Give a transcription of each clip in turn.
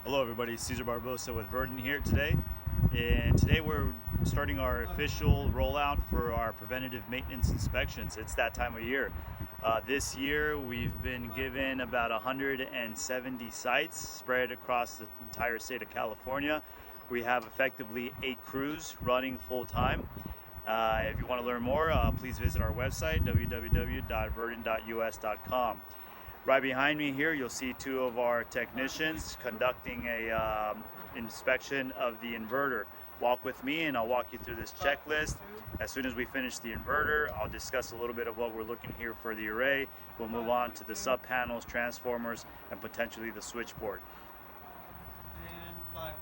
Hello everybody, Cesar Barbosa with Verdant here today. And today we're starting our official rollout for our preventative maintenance inspections. It's that time of year. This year we've been given about 170 sites spread across the entire state of California. We have effectively 8 crews running full time. If you want to learn more, please visit our website, www.verdant.us.com. Right behind me here, you'll see 2 of our technicians conducting a inspection of the inverter. Walk with me and I'll walk you through this checklist. As soon as we finish the inverter, I'll discuss a little bit of what we're looking here for the array. We'll move on to the sub panels, transformers, and potentially the switchboard. And 5.2.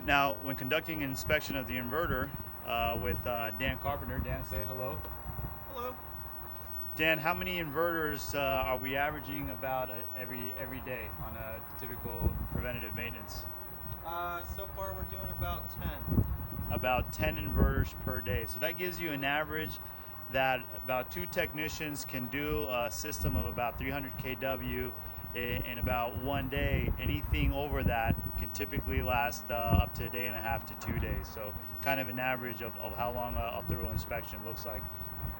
Now, when conducting an inspection of the inverter with Dan Carpenter, Dan, say hello. Hello. Dan, how many inverters are we averaging about every day on a typical preventative maintenance? So far we're doing about 10. About 10 inverters per day. So that gives you an average that about 2 technicians can do a system of about 300 kW in about 1 day. Anything over that can typically last up to a day and a half to 2 days. So kind of an average of how long a thorough inspection looks like.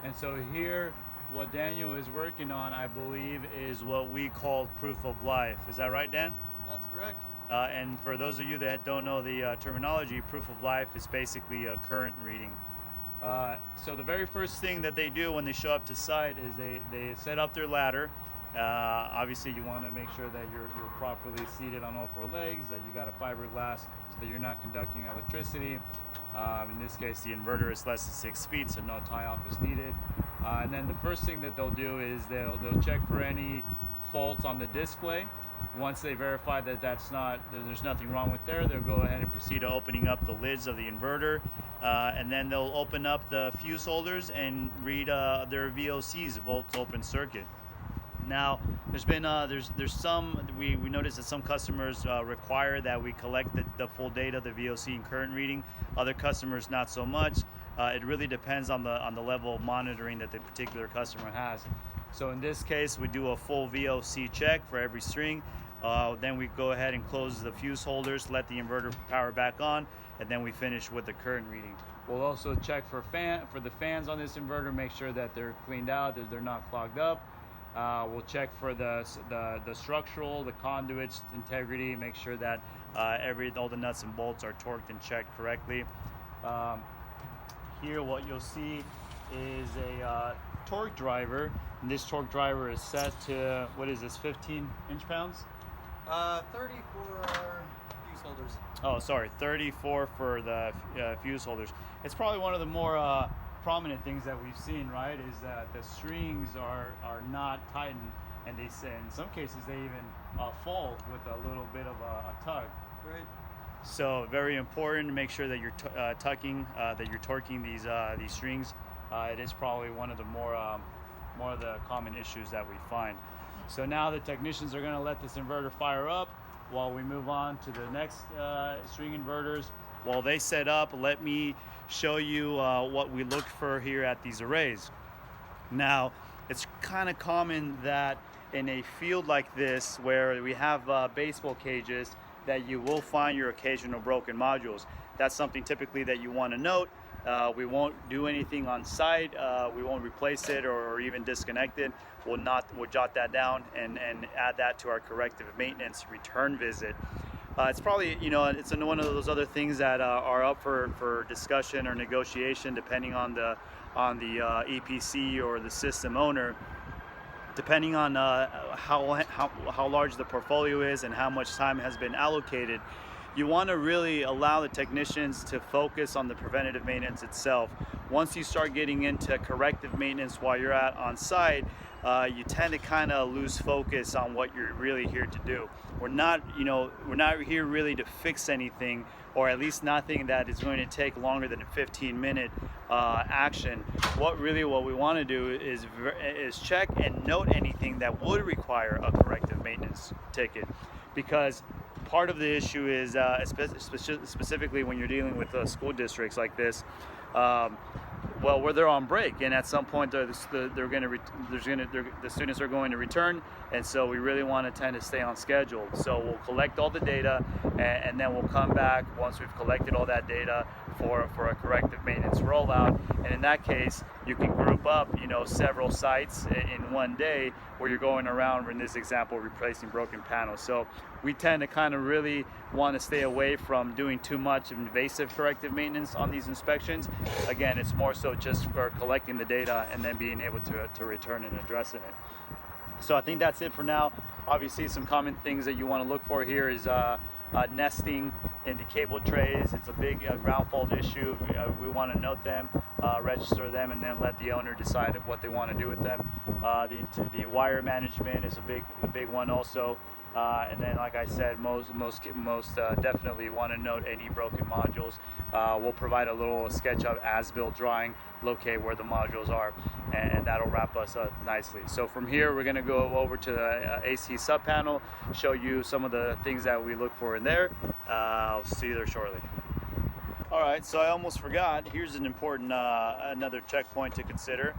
And so here, what Daniel is working on, I believe, is what we call proof of life. Is that right, Dan? That's correct. And for those of you that don't know the terminology, proof of life is basically a current reading. So the very first thing that they do when they show up to site is they set up their ladder. Obviously, you want to make sure that you're properly seated on all 4 legs, that you got a fiberglass so that you're not conducting electricity. In this case, the inverter is less than 6 feet, so no tie-off is needed. And then the first thing that they'll do is they'll check for any faults on the display. Once they verify that there's nothing wrong with there, they'll go ahead and proceed to opening up the lids of the inverter, and then they'll open up the fuse holders and read their VOCs, volts open circuit. Now, there's been we noticed that some customers require that we collect the full data, the VOC and current reading. Other customers not so much. It really depends on the level of monitoring that the particular customer has. So in this case, we do a full VOC check for every string. Then we go ahead and close the fuse holders, let the inverter power back on, and then we finish with the current reading. We'll also check for the fans on this inverter, make sure that they're cleaned out, that they're not clogged up. We'll check for the structural, the conduits integrity, make sure that all the nuts and bolts are torqued and checked correctly. Here what you'll see is a torque driver, and this torque driver is set to, what is this, 15 inch-pounds? 30 for our fuse holders. Oh, sorry, 34 for the fuse holders. It's probably one of the more prominent things that we've seen, right, is that the strings are not tightened, and in some cases they even fall with a little bit of a tug. Right. So very important to make sure that you're torquing these strings. It is probably one of the more of the common issues that we find. So now the technicians are going to let this inverter fire up while we move on to the next string inverters. While they set up, let me show you what we look for here at these arrays. Now, it's kind of common that in a field like this where we have baseball cages, that you will find your occasional broken modules. That's something typically that you want to note. We won't do anything on site. We won't replace it or even disconnect it. We'll jot that down and add that to our corrective maintenance return visit. It's probably, it's one of those other things that are up for discussion or negotiation depending on the EPC or the system owner. Depending on how large the portfolio is and how much time has been allocated, you want to really allow the technicians to focus on the preventative maintenance itself. Once you start getting into corrective maintenance while you're on site, you tend to kind of lose focus on what you're really here to do. We're not here really to fix anything, or at least nothing that is going to take longer than a 15-minute action. What we want to do is check and note anything that would require a corrective maintenance ticket, because part of the issue is specifically when you're dealing with school districts like this, Well, where they're on break, and at some point the students are going to return, and so we really want to tend to stay on schedule. So we'll collect all the data, and then we'll come back once we've collected all that data for a corrective maintenance rollout. And in that case, you can group up, several sites in one day where you're going around, in this example, replacing broken panels. So we tend to kind of really want to stay away from doing too much invasive corrective maintenance on these inspections. Again, it's more so just for collecting the data and then being able to return and addressing it. So I think that's it for now. Obviously, some common things that you want to look for here is nesting in the cable trays. It's a big ground fault issue. We want to note them, register them, and then let the owner decide what they want to do with them. The wire management is a big one also. And then, like I said, most definitely want to note any broken modules. We'll provide a little SketchUp as-built drawing, locate where the modules are, and that'll wrap us up nicely. So from here, we're going to go over to the AC sub panel, show you some of the things that we look for in there. I'll see you there shortly. All right, so I almost forgot. Here's an important another checkpoint to consider.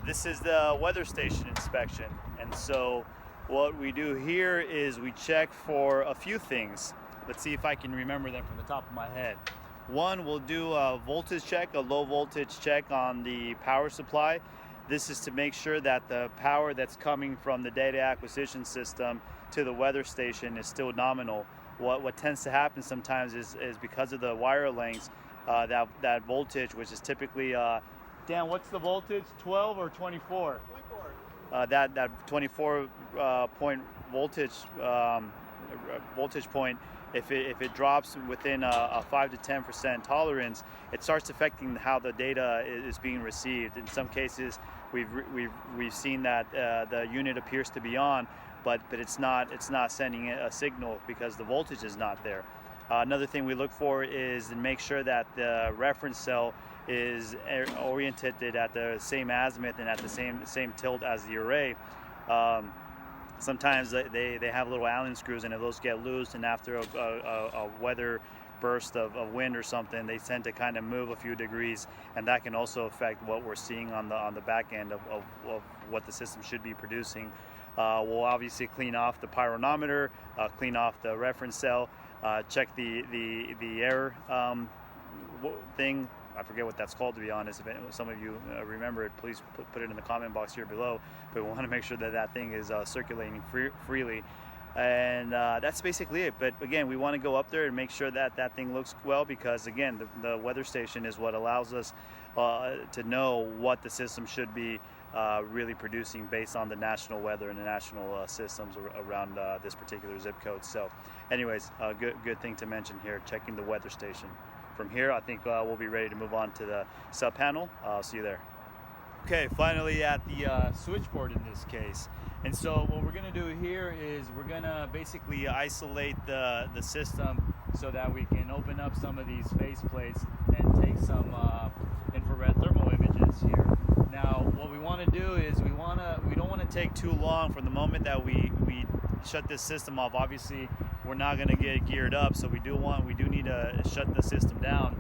This is the weather station inspection, and so what we do here is we check for a few things. Let's see if I can remember them from the top of my head. One, we'll do a voltage check, a low voltage check on the power supply. This is to make sure that the power that's coming from the data acquisition system to the weather station is still nominal. What tends to happen sometimes is because of the wire lengths, that voltage, which is typically, Dan, what's the voltage, 12 or 24? 24. That 24 point voltage point, if it drops within a 5 to 10% tolerance, it starts affecting how the data is being received. In some cases, we've seen that the unit appears to be on, but it's not sending a signal because the voltage is not there. Another thing we look for is to make sure that the reference cell is oriented at the same azimuth and at the same tilt as the array. Sometimes they have little Allen screws, and if those get loose, and after a weather burst of wind or something, they tend to kind of move a few degrees, and that can also affect what we're seeing on the back end of what the system should be producing. We'll obviously clean off the pyronometer, clean off the reference cell, check the error thing. I forget what that's called, to be honest. If some of you remember it, please put it in the comment box here below. But we want to make sure that thing is circulating freely. And that's basically it. But again, we want to go up there and make sure that thing looks well, because again, the weather station is what allows us to know what the system should be really producing based on the national weather and the national systems around this particular zip code. So anyways, good thing to mention here, checking the weather station. From here, I think we'll be ready to move on to the sub panel. I'll see you there. Okay, finally at the switchboard in this case. And so what we're gonna do here is we're gonna basically isolate the system so that we can open up some of these face plates and take some infrared thermal images here. Now, what we wanna do is we don't wanna take too long from the moment that we shut this system off. Obviously, we're not going to get geared up, so we do need to shut the system down,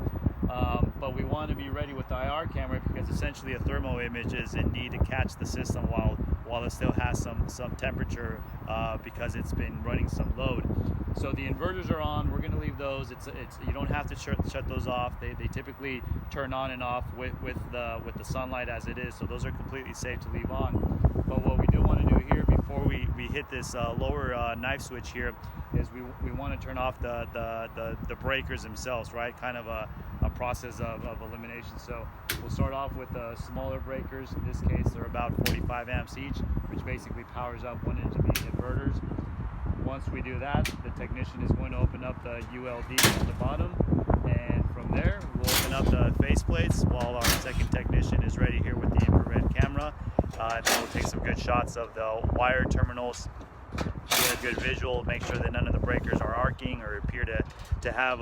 but we want to be ready with the IR camera, because essentially a thermal image is indeed to catch the system while it still has some temperature, because it's been running some load. So the inverters are on. We're going to leave those. You don't have to shut those off. They typically turn on and off with the sunlight as it is, so those are completely safe to leave on. But what we do want to do here before we hit this lower knife switch here is we want to turn off the breakers themselves, right? Kind of a process of elimination. So we'll start off with the smaller breakers. In this case, they're about 45 amps each, which basically powers up one end of the inverters. Once we do that, the technician is going to open up the ULD at the bottom, and from there we'll open up the face plates while our second technician is ready here with the infrared camera. Then we'll take some good shots of the wire terminals, get a good visual, make sure that none of the breakers are arcing or appear to have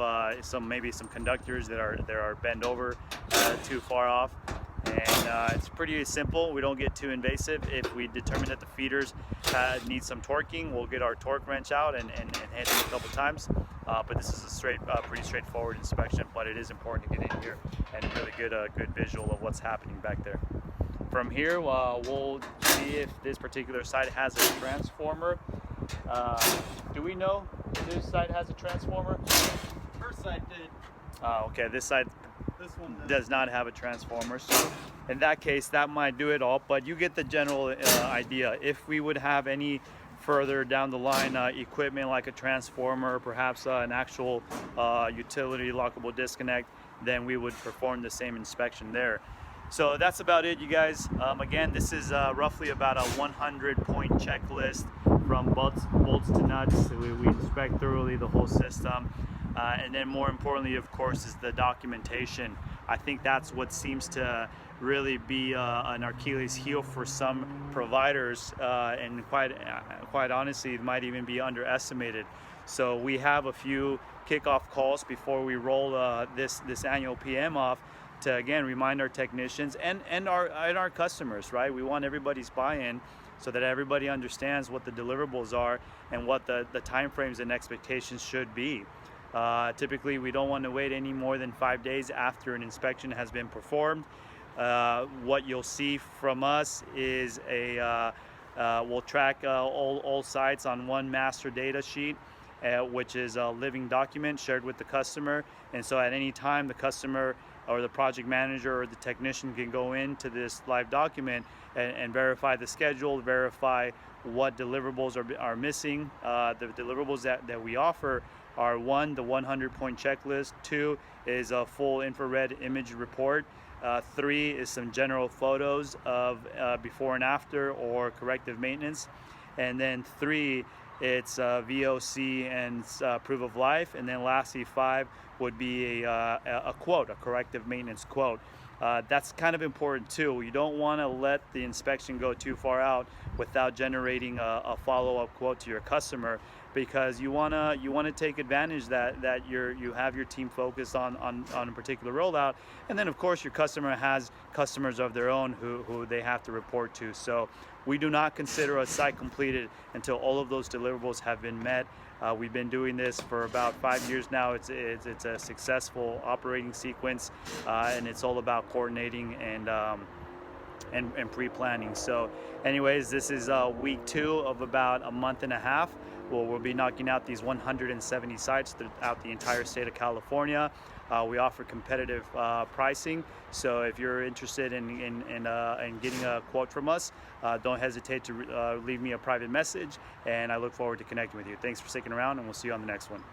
maybe some conductors that are bent over too far off. And it's pretty simple. We don't get too invasive. If we determine that the feeders need some torquing, we'll get our torque wrench out and hit them a couple times. but this is a pretty straightforward inspection, but it is important to get in here and really get a good visual of what's happening back there. From here, we'll see if this particular site has a transformer. Do we know if this site has a transformer? First side did. Okay, this site This one does not have a transformer, so in that case that might do it all, but you get the general idea. If we would have any further down the line equipment like a transformer, perhaps an actual utility lockable disconnect, then we would perform the same inspection there. So that's about it, you guys. Again, this is roughly about a 100-point checklist from bolts to nuts. We inspect thoroughly the whole system. And then more importantly, of course, is the documentation. I think that's what seems to really be an Achilles heel for some providers, and quite honestly, it might even be underestimated. So we have a few kickoff calls before we roll this annual PM off to again remind our technicians and our customers, right? We want everybody's buy-in so that everybody understands what the deliverables are and what the timeframes and expectations should be. Typically, we don't want to wait any more than 5 days after an inspection has been performed. What you'll see from us is we'll track all sites on one master data sheet, which is a living document shared with the customer. And so at any time, the customer or the project manager or the technician can go into this live document and verify the schedule, verify what deliverables are missing. The deliverables that we offer are: 1, the 100-point checklist; 2 is a full infrared image report; 3 is some general photos of before and after or corrective maintenance; and then 3, it's VOC and proof of life; and then lastly 5 would be a quote, a corrective maintenance quote. That's kind of important too. You don't want to let the inspection go too far out without generating a follow-up quote to your customer, because you want to take advantage that you have your team focused on a particular rollout, and then of course your customer has customers of their own who they have to report to. So we do not consider a site completed until all of those deliverables have been met. We've been doing this for about 5 years now. It's a successful operating sequence, and it's all about coordinating and pre-planning. So anyways, this is week 2 of about a month and a half. We'll be knocking out these 170 sites throughout the entire state of California. We offer competitive pricing, so if you're interested in getting a quote from us, don't hesitate to leave me a private message, and I look forward to connecting with you. Thanks for sticking around, and we'll see you on the next one.